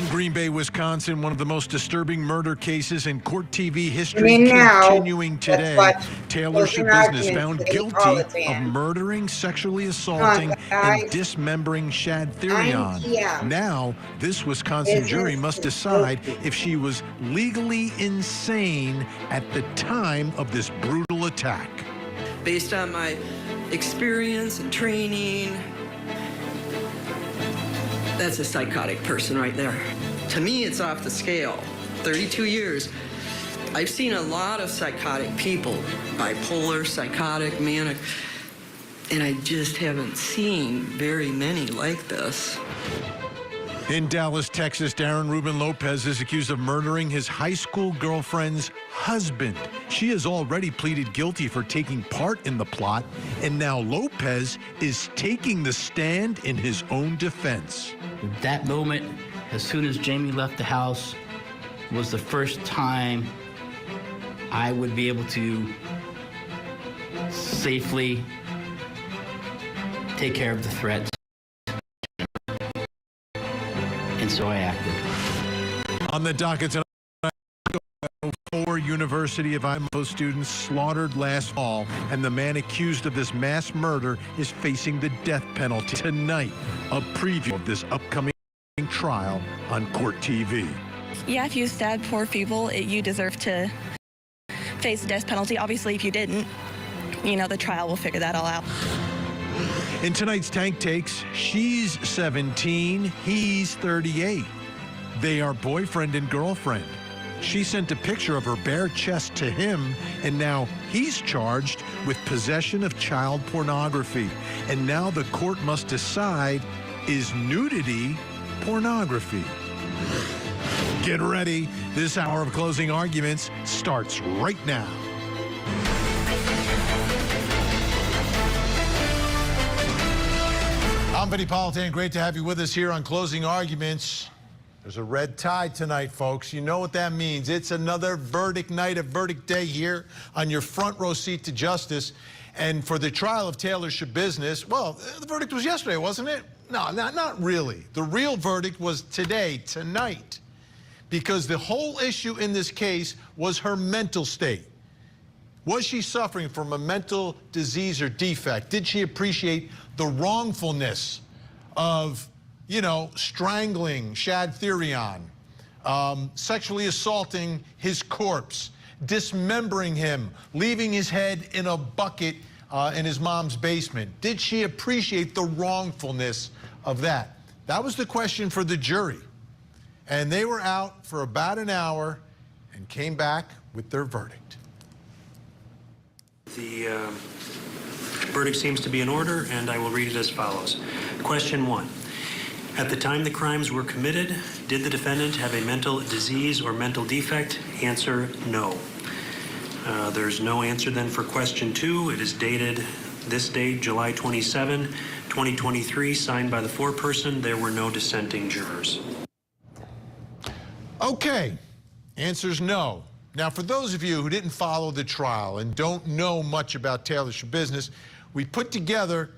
In Green Bay, Wisconsin, one of the most disturbing murder cases in court TV history continuing today. Taylor Business found guilty of murdering, sexually assaulting, and dismembering Shad Therion. Now, this Wisconsin jury must decide if she was legally insane at the time of this brutal attack. Based on my experience and training, that's a psychotic person right there. To me, it's off the scale. 32 years. I've seen a lot of psychotic people, bipolar, psychotic, manic, and I just haven't seen very many like this. In Dallas, Texas, Darren Ruben Lopez is accused of murdering his high school girlfriend's husband. She has already pleaded guilty for taking part in the plot, and now Lopez is taking the stand in his own defense. That moment, as soon as Jamie left the house, was the first time I would be able to safely take care of the threats. And so I acted. On the docket tonight, 4 University of Idaho students slaughtered last fall, and the man accused of this mass murder is facing the death penalty. Tonight, a preview of this upcoming trial on Court TV. Yeah, if you stab 4 people, you deserve to face the death penalty. Obviously, if you didn't, the trial will figure that all out. In tonight's Tank Takes, she's 17, he's 38. They are boyfriend and girlfriend. She sent a picture of her bare chest to him, and now he's charged with possession of child pornography. And now the court must decide, is nudity pornography? Get ready. This hour of closing arguments starts right now. I'm Vinny Politan. Great to have you with us here on Closing Arguments. There's a red tide tonight, folks. You know what that means. It's another verdict night, a verdict day here on your front row seat to justice. And for the trial of Taylor Business, well, the verdict was yesterday, wasn't it? No, not really. The real verdict was today, tonight, because the whole issue in this case was her mental state. Was she suffering from a mental disease or defect? Did she appreciate the wrongfulness of, strangling Shad Therion, sexually assaulting his corpse, dismembering him, leaving his head in a bucket in his mom's basement? Did she appreciate the wrongfulness of that? That was the question for the jury. And they were out for about an hour and came back with their verdict. The verdict seems to be in order, and I will read it as follows. Question 1. At the time the crimes were committed, did the defendant have a mental disease or mental defect? Answer, no. There's no answer then for question 2. It is dated this date, July 27, 2023, signed by the foreperson. There were no dissenting jurors. Okay, answer's no. Now, for those of you who didn't follow the trial and don't know much about Taylor Business, we put together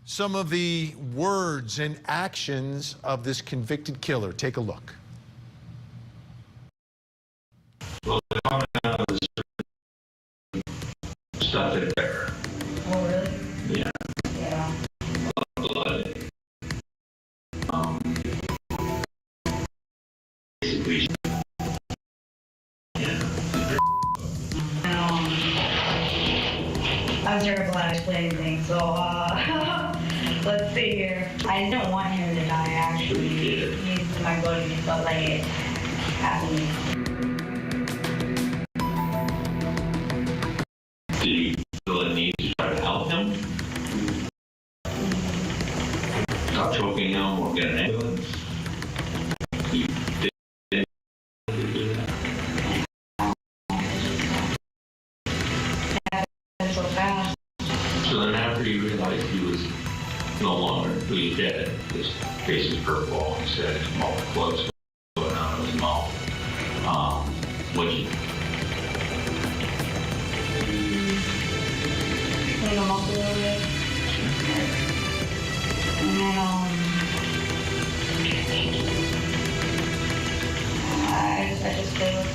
some of the words and actions of this convicted killer. Take a look. Well, stuff in there. Oh, really? Yeah. Yeah. Blood. Basically. I was terrible at explaining things, so let's see here. I don't want him to die, actually. He's my buddy, but like it happened. Do you feel a need to try to help him? Stop choking him or get an ambulance? You didn't do that. So fast. So then after you realized he was no longer, he was dead, his face was purple, he said his mouth closed going on in his mouth. What did you Clean him up a little bit. And then, I just play with him.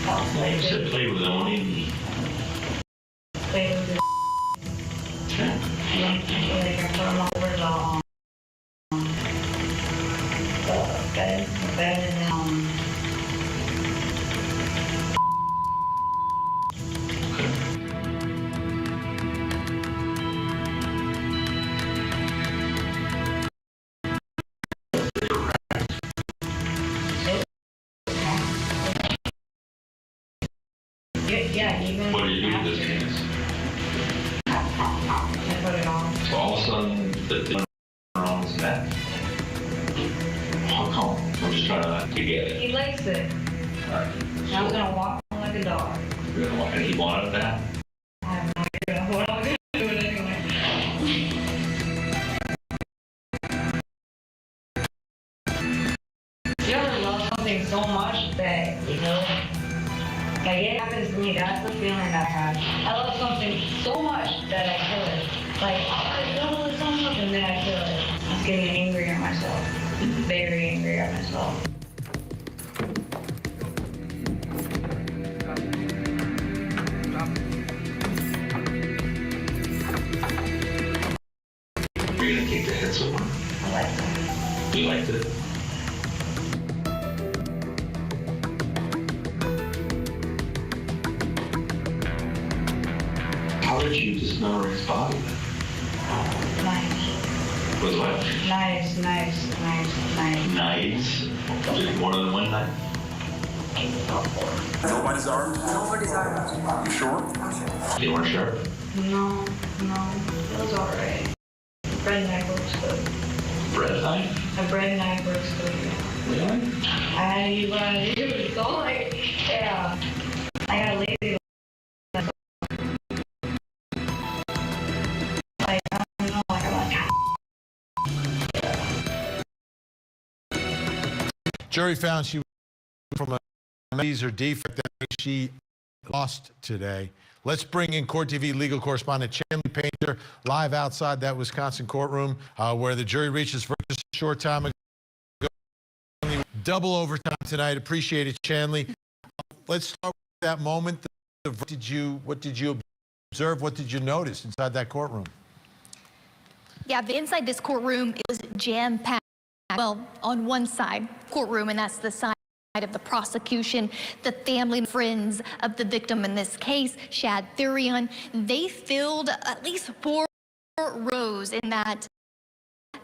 Well, you said play with Oni. Play with his like I put him over the bed and yeah, even. What do you do with this penis? I put it on. So all of a sudden, the thing on his neck. How come? I'm just trying to get it. He likes it. All right. I was gonna walk him like a dog. And he wanted that? I have no idea what I was gonna do it anyway. You ever love something so much that, you know, like it happens to me, that's the feeling I have. I love something so much that I kill it. Like, I love it so much and then I kill it. I'm getting angry at myself. Very angry at myself. Are you gonna kick the head someone? I like that. You liked it? How did you dismember his body then? Nice. With what? Nice. Knives? Just more than one knife? Nobody's armed? Nobody's armed. You sure? You weren't sure? No. It was alright. Bread knife works good. Bread knife? A bread knife works good, yeah. Really? I use what I use. So like, yeah. I got lazy. Like, I don't know, like I'm like, Jury found she was from a disease or defect that she lost today. Let's bring in Court TV legal correspondent Chanley Painter live outside that Wisconsin courtroom where the jury reached its verdict just a short time ago. Double overtime tonight. Appreciate it, Chanley. Let's start with that moment. What did you observe? What did you notice inside that courtroom? Yeah, inside this courtroom, it was jam-packed. Well, on one side, courtroom, and that's the side of the prosecution, the family and friends of the victim in this case, Shad Thurion, they filled at least 4 rows in that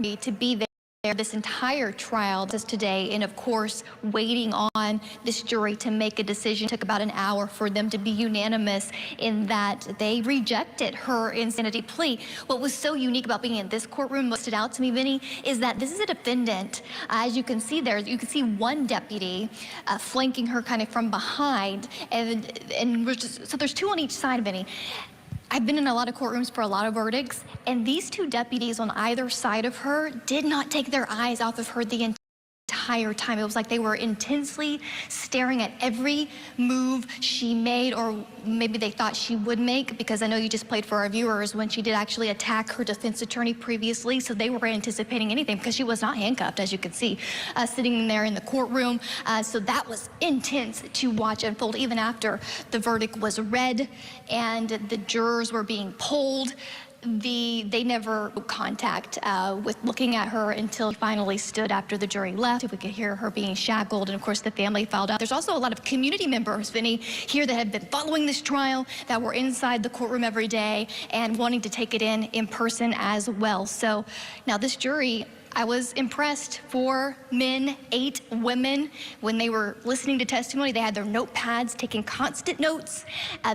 to be there this entire trial just today, and of course waiting on this jury to make a decision. It took about an hour for them to be unanimous in that they rejected her insanity plea. What was so unique about being in this courtroom, what stood out to me, Vinny, is that this is a defendant. As you can see there, you can see one deputy flanking her kind of from behind, and so there's 2 on each side, Vinny. I've been in a lot of courtrooms for a lot of verdicts, and these 2 deputies on either side of her did not take their eyes off of her the entire time. It was like they were intensely staring at every move she made, or maybe they thought she would make, because I know you just played for our viewers when she did actually attack her defense attorney previously, so they were anticipating anything because she was not handcuffed, as you can see, sitting there in the courtroom. So that was intense to watch unfold even after the verdict was read and the jurors were being polled. They never contact with looking at her until she finally stood after the jury left. We could hear her being shackled, and of course the family filed out. There's also a lot of community members, Vinny, here that have been following this trial, that were inside the courtroom every day and wanting to take it in person as well. So now this jury, I was impressed. 4 men, 8 women. When they were listening to testimony, they had their notepads, taking constant notes.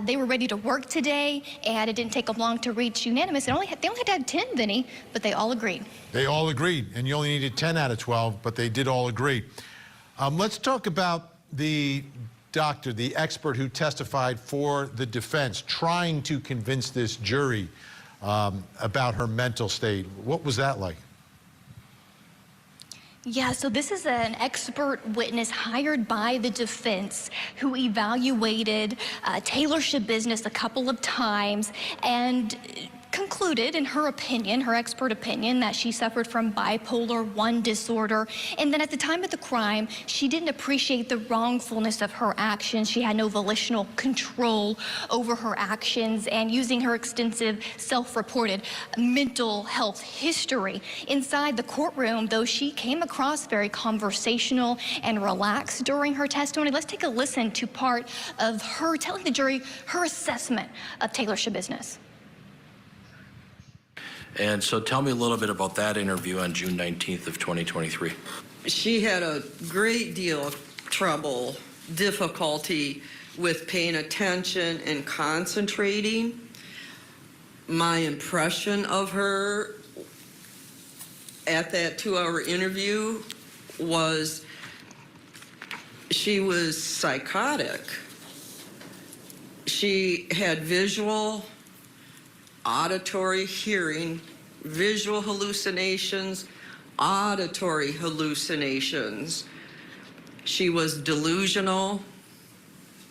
They were ready to work today, and it didn't take them long to reach unanimous. They only had to have 10, Vinny, but they all agreed. They all agreed, and you only needed 10 out of 12, but they did all agree. Let's talk about the doctor, the expert who testified for the defense, trying to convince this jury about her mental state. What was that like? Yeah, so this is an expert witness hired by the defense who evaluated Taylor Shabusiness a couple of times and concluded, in her opinion, her expert opinion, that she suffered from bipolar I disorder, and then at the time of the crime, she didn't appreciate the wrongfulness of her actions. She had no volitional control over her actions, and using her extensive self-reported mental health history inside the courtroom, though she came across very conversational and relaxed during her testimony. Let's take a listen to part of her telling the jury her assessment of Taylor Schabusiness. And so tell me a little bit about that interview on June 19th of 2023. She had a great deal of trouble, difficulty with paying attention and concentrating. My impression of her at that 2-hour interview was she was psychotic. She had visual, auditory, hearing, visual hallucinations, auditory hallucinations. She was delusional.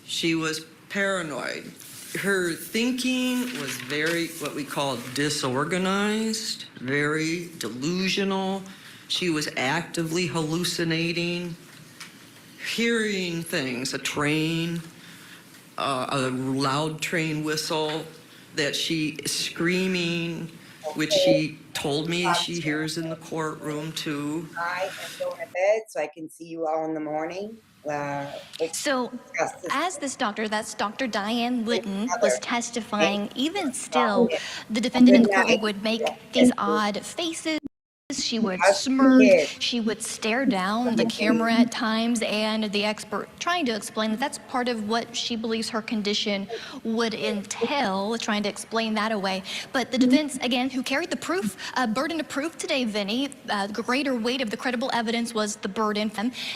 She was paranoid. Her thinking was very, what we call disorganized, very delusional. She was actively hallucinating, hearing things, a train, a loud train whistle that she screaming, which she told me she hears in the courtroom too. I am going to bed so I can see you all in the morning. So, as this doctor, that's Dr. Diane Litton, was testifying, even still, the defendant in the courtroom would make these odd faces. She would smirk, she would stare down the camera at times, and the expert trying to explain that that's part of what she believes her condition would entail, trying to explain that away. But the defense, again, who carried the proof, burden of proof today, Vinny, the greater weight of the credible evidence was the burden.